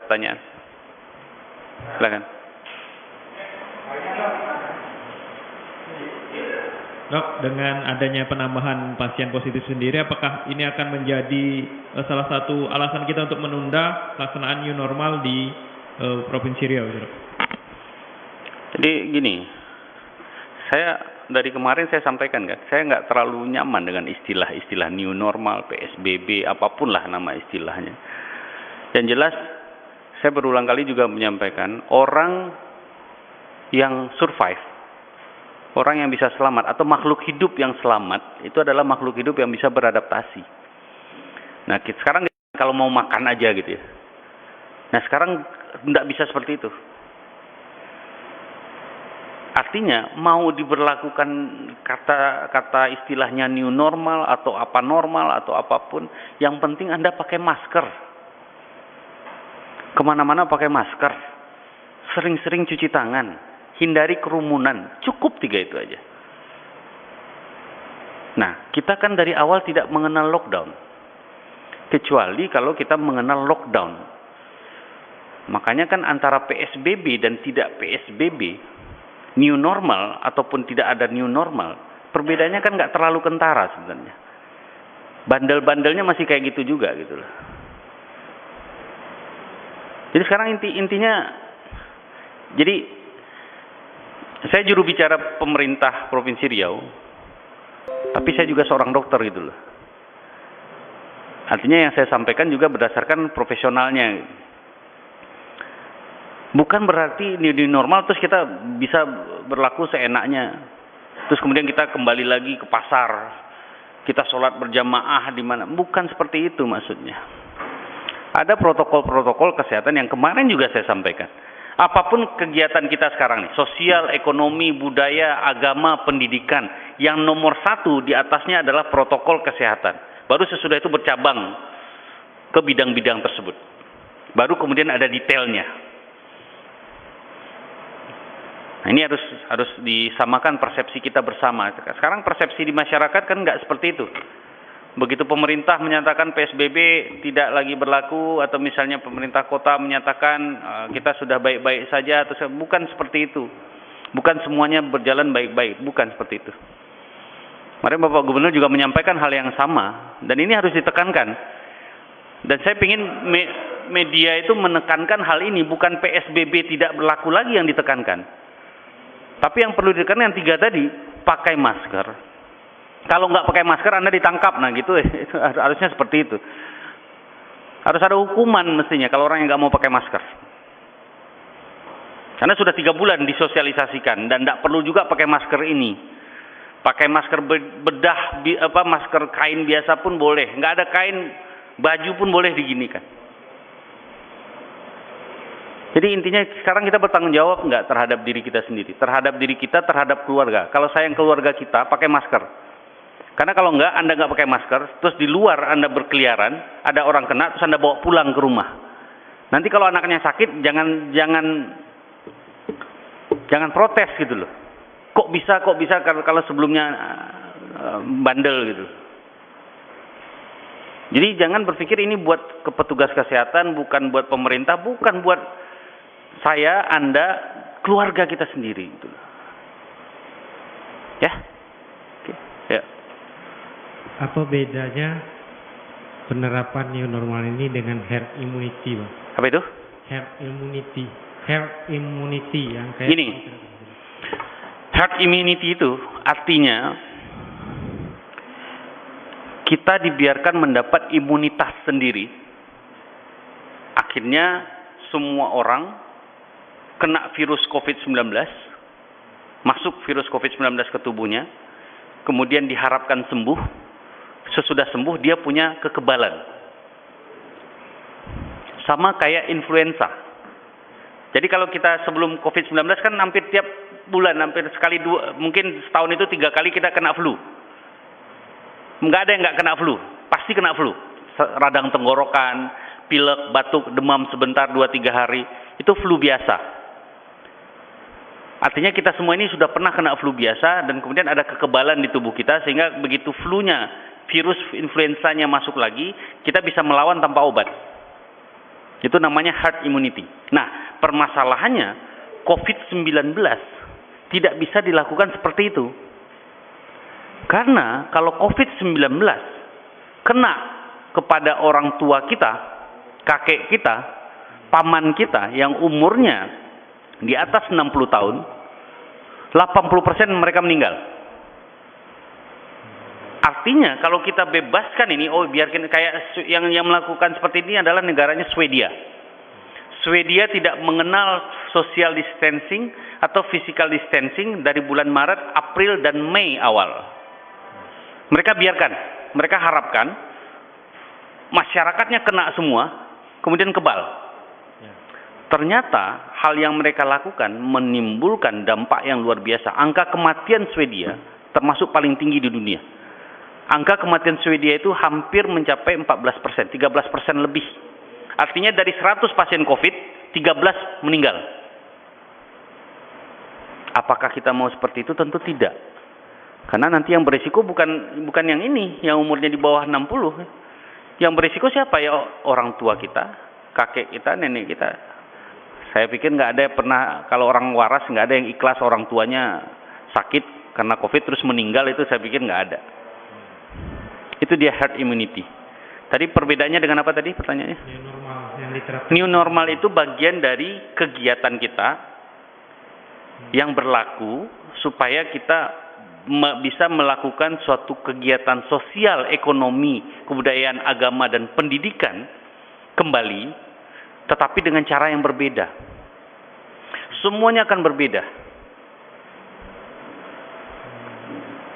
pertanyaan. Silakan. Dok, dengan adanya penambahan pasien positif sendiri, apakah ini akan menjadi salah satu alasan kita untuk menunda pelaksanaan new normal di Provinsi Riau? Dok? Jadi gini, dari kemarin saya sampaikan kan, saya nggak terlalu nyaman dengan istilah-istilah new normal, PSBB, apapun lah nama istilahnya. Yang jelas, saya berulang kali juga menyampaikan, orang yang survive, orang yang bisa selamat, atau makhluk hidup yang selamat, itu adalah makhluk hidup yang bisa beradaptasi. Nah, sekarang kalau mau makan aja gitu ya. Nah, sekarang tidak bisa seperti itu. Artinya, mau diberlakukan kata istilahnya new normal, atau apa normal, atau apapun, yang penting Anda pakai masker. Kemana-mana pakai masker. Sering-sering cuci tangan. Hindari kerumunan, cukup 3 itu aja. Nah, kita kan dari awal tidak mengenal lockdown. Kecuali kalau kita mengenal lockdown. Makanya kan antara PSBB dan tidak PSBB, new normal ataupun tidak ada new normal, perbedaannya kan nggak terlalu kentara sebenarnya. Bandel-bandelnya masih kayak gitu juga gitu loh. Jadi sekarang intinya, jadi saya juru bicara pemerintah Provinsi Riau, tapi saya juga seorang dokter gitu loh. Artinya yang saya sampaikan juga berdasarkan profesionalnya. Bukan berarti new normal terus kita bisa berlaku seenaknya. Terus kemudian kita kembali lagi ke pasar, kita sholat berjamaah di mana. Bukan seperti itu maksudnya. Ada protokol-protokol kesehatan yang kemarin juga saya sampaikan. Apapun kegiatan kita sekarang nih, sosial, ekonomi, budaya, agama, pendidikan, yang nomor 1 di atasnya adalah protokol kesehatan. Baru sesudah itu bercabang ke bidang-bidang tersebut. Baru kemudian ada detailnya. Nah, ini harus disamakan persepsi kita bersama. Sekarang persepsi di masyarakat kan nggak seperti itu. Begitu pemerintah menyatakan PSBB tidak lagi berlaku, atau misalnya pemerintah kota menyatakan kita sudah baik-baik saja, atau bukan seperti itu. Bukan semuanya berjalan baik-baik, bukan seperti itu. Kemarin Bapak Gubernur juga menyampaikan hal yang sama, dan ini harus ditekankan. Dan saya ingin media itu menekankan hal ini, bukan PSBB tidak berlaku lagi yang ditekankan. Tapi yang perlu ditekankan yang 3 tadi, pakai masker. Kalau nggak pakai masker Anda ditangkap, nah gitu, itu harusnya seperti itu. Harus ada hukuman mestinya kalau orang yang nggak mau pakai masker. Karena sudah 3 bulan disosialisasikan dan nggak perlu juga pakai masker ini. Pakai masker bedah, masker kain biasa pun boleh. Nggak ada kain, baju pun boleh diginikan. Jadi intinya sekarang kita bertanggung jawab nggak terhadap diri kita sendiri, terhadap diri kita, terhadap keluarga. Kalau sayang keluarga kita, pakai masker. Karena kalau enggak, Anda nggak pakai masker, terus di luar Anda berkeliaran, ada orang kena, terus Anda bawa pulang ke rumah. Nanti kalau anaknya sakit, jangan protes gitu loh. Kok bisa kalau sebelumnya bandel gitu. Jadi jangan berpikir ini buat petugas kesehatan, bukan buat pemerintah, bukan buat saya, Anda, keluarga kita sendiri gitu loh. Ya? Oke. Ya. Apa bedanya penerapan new normal ini dengan herd immunity, Pak? Apa itu? Herd immunity yang kayak gini. Herd immunity itu artinya kita dibiarkan mendapat imunitas sendiri. Akhirnya semua orang kena virus COVID-19, masuk virus COVID-19 ke tubuhnya, kemudian diharapkan sembuh. Sesudah sembuh dia punya kekebalan. Sama kayak influenza. Jadi kalau kita sebelum COVID-19 kan hampir tiap bulan, hampir sekali dua, mungkin setahun itu 3 kali kita kena flu. Nggak ada yang nggak kena flu, pasti kena flu. Radang tenggorokan, pilek, batuk, demam sebentar 2-3 hari, itu flu biasa. Artinya kita semua ini sudah pernah kena flu biasa, dan kemudian ada kekebalan di tubuh kita, sehingga begitu flunya, virus influenzanya masuk lagi, kita bisa melawan tanpa obat. Itu namanya herd immunity. Nah, permasalahannya COVID-19 tidak bisa dilakukan seperti itu. Karena kalau COVID-19 kena kepada orang tua kita, kakek kita, paman kita yang umurnya di atas 60 tahun, 80% mereka meninggal. Artinya kalau kita bebaskan ini, biarkan kayak yang melakukan seperti ini adalah negaranya Swedia. Swedia tidak mengenal social distancing atau physical distancing dari bulan Maret, April, dan Mei awal. Mereka biarkan, mereka harapkan masyarakatnya kena semua, kemudian kebal. Ternyata hal yang mereka lakukan menimbulkan dampak yang luar biasa. Angka kematian Swedia termasuk paling tinggi di dunia. Angka kematian Swedia itu hampir mencapai 14%, 13% lebih. Artinya dari 100 pasien COVID, 13 meninggal. Apakah kita mau seperti itu? Tentu tidak. Karena nanti yang berisiko bukan yang ini, yang umurnya di bawah 60. Yang berisiko siapa? Ya orang tua kita, kakek kita, nenek kita. Saya pikir nggak ada pernah, kalau orang waras nggak ada yang ikhlas orang tuanya sakit karena COVID terus meninggal, itu saya pikir nggak ada. Itu dia herd immunity. Tadi perbedaannya dengan apa tadi pertanyaannya? New normal yang diterapkan. New normal itu bagian dari kegiatan kita yang berlaku supaya kita bisa melakukan suatu kegiatan sosial, ekonomi, kebudayaan, agama, dan pendidikan kembali, tetapi dengan cara yang berbeda. Semuanya akan berbeda.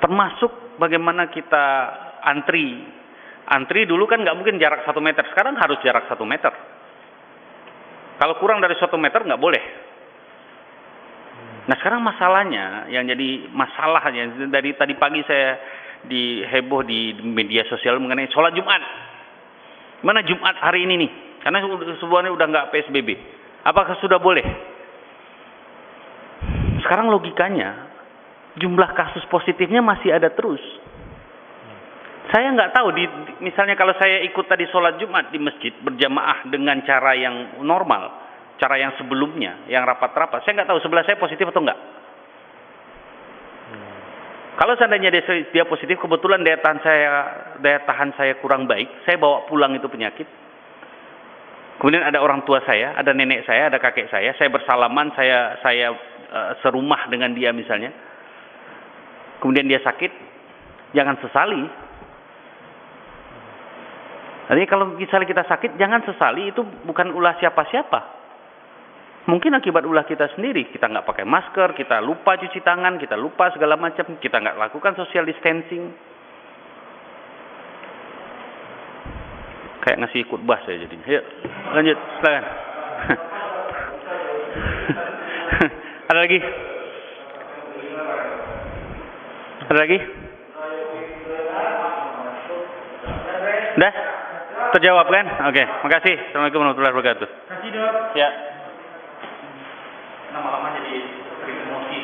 Termasuk bagaimana kita antri. Antri dulu kan nggak mungkin jarak 1 meter, sekarang harus jarak 1 meter. Kalau kurang dari 1 meter nggak boleh. Nah sekarang masalahnya, yang jadi masalahnya, dari tadi pagi saya heboh di media sosial mengenai sholat Jumat. Mana Jumat hari ini nih? Karena sebenarnya udah nggak PSBB. Apakah sudah boleh? Sekarang logikanya, jumlah kasus positifnya masih ada terus. Saya nggak tahu, misalnya kalau saya ikut tadi sholat Jumat di masjid berjamaah dengan cara yang normal, cara yang sebelumnya, yang rapat-rapat, saya nggak tahu sebelah saya positif atau enggak. Kalau seandainya dia positif, kebetulan daya tahan saya kurang baik, saya bawa pulang itu penyakit. Kemudian ada orang tua saya, ada nenek saya, ada kakek saya bersalaman, saya serumah dengan dia misalnya. Kemudian dia sakit, jangan sesali. Jadi kalau misalnya kita sakit, jangan sesali, itu bukan ulah siapa-siapa. Mungkin akibat ulah kita sendiri, kita nggak pakai masker, kita lupa cuci tangan, kita lupa segala macam, kita nggak lakukan social distancing. Kayak ngasih khutbah saya jadinya. Yuk, lanjut, silakan. Ada lagi? Ada lagi? Udah? Terjawab kan? Oke, makasih. Assalamualaikum warahmatullahi wabarakatuh. Kasih dok. Ya. Lama-lama jadi emosi.